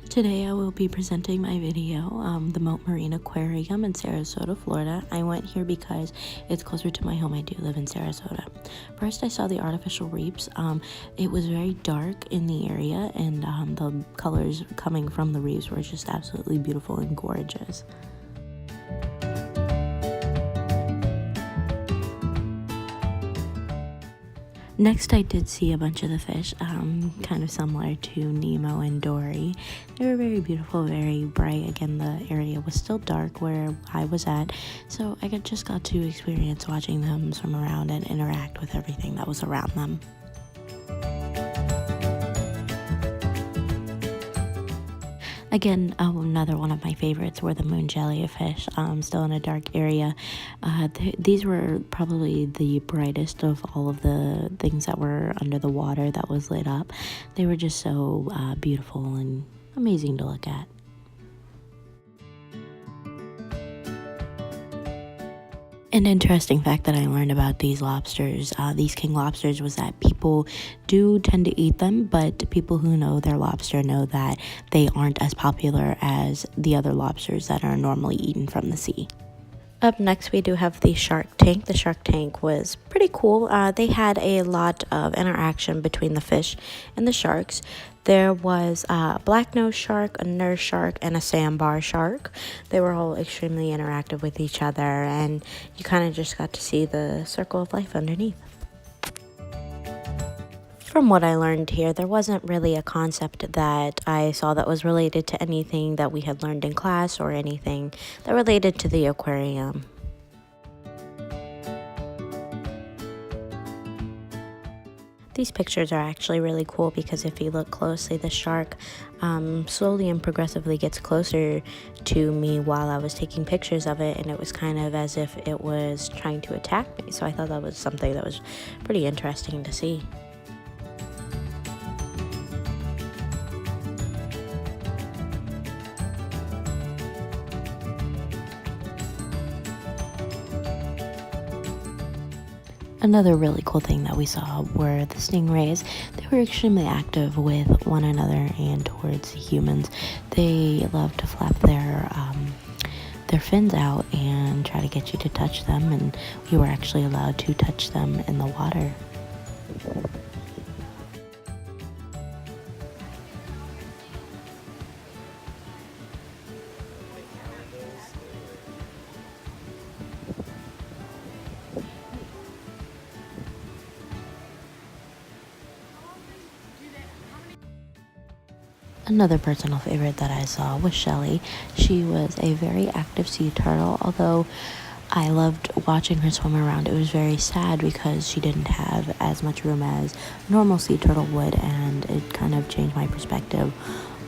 Today I will be presenting my video, the Moat Marine Aquarium in Sarasota, Florida. I went here because it's closer to my home. I do live in Sarasota. First I saw the artificial reefs. It was very dark in the area, and the colors coming from the reefs were just absolutely beautiful and gorgeous. Next, I did see a bunch of the fish, kind of similar to Nemo and Dory. They were very beautiful, very bright. Again, the area was still dark where I was at, so I just got to experience watching them swim around and interact with everything that was around them. Again, another one of my favorites were the moon jellyfish, still in a dark area. These were probably the brightest of all of the things that were under the water that was lit up. They were just so beautiful and amazing to look at. An interesting fact that I learned about these lobsters, these king lobsters, was that people do tend to eat them, but people who know their lobster know that they aren't as popular as the other lobsters that are normally eaten from the sea. Up next, we do have the shark tank. The shark tank was pretty cool. They had a lot of interaction between the fish and the sharks. There was a black-nosed shark, a nurse shark, and a sandbar shark. They were all extremely interactive with each other, and you kind of just got to see the circle of life underneath. From what I learned here, there wasn't really a concept that I saw that was related to anything that we had learned in class or anything that related to the aquarium. These pictures are actually really cool because if you look closely, the shark slowly and progressively gets closer to me while I was taking pictures of it, and it was kind of as if it was trying to attack me. So I thought that was something that was pretty interesting to see. Another really cool thing that we saw were the stingrays. They were extremely active with one another and towards humans. They love to flap their fins out and try to get you to touch them, and we were actually allowed to touch them in the water. Another personal favorite that I saw was Shelly. She was a very active sea turtle, although I loved watching her swim around. It was very sad because she didn't have as much room as a normal sea turtle would, and it kind of changed my perspective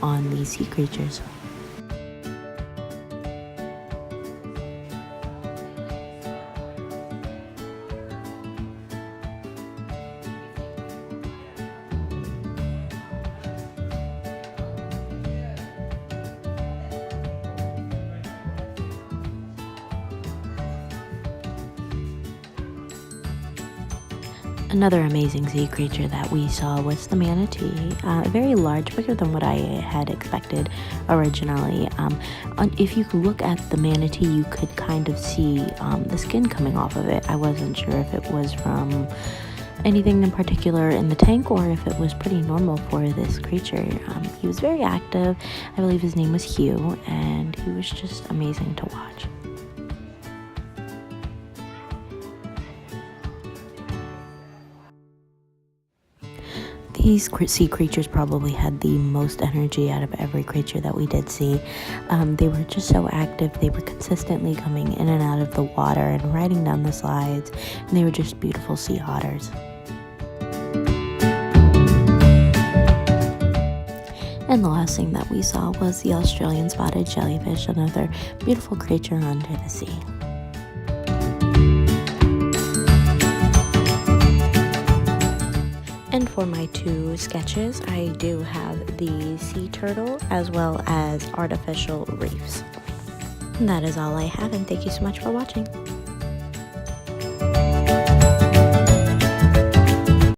on these sea creatures. Another amazing sea creature that we saw was the manatee. Very large, bigger than what I had expected originally. If you could look at the manatee, you could kind of see the skin coming off of it. I wasn't sure if it was from anything in particular in the tank or if it was pretty normal for this creature. He was very active. I believe his name was Hugh, and he was just amazing to watch. These sea creatures probably had the most energy out of every creature that we did see. They were just so active. They were consistently coming in and out of the water and riding down the slides, and they were just beautiful sea otters. And the last thing that we saw was the Australian spotted jellyfish, another beautiful creature under the sea. And for my two sketches, I do have the sea turtle as well as artificial reefs. And that is all I have, and thank you so much for watching.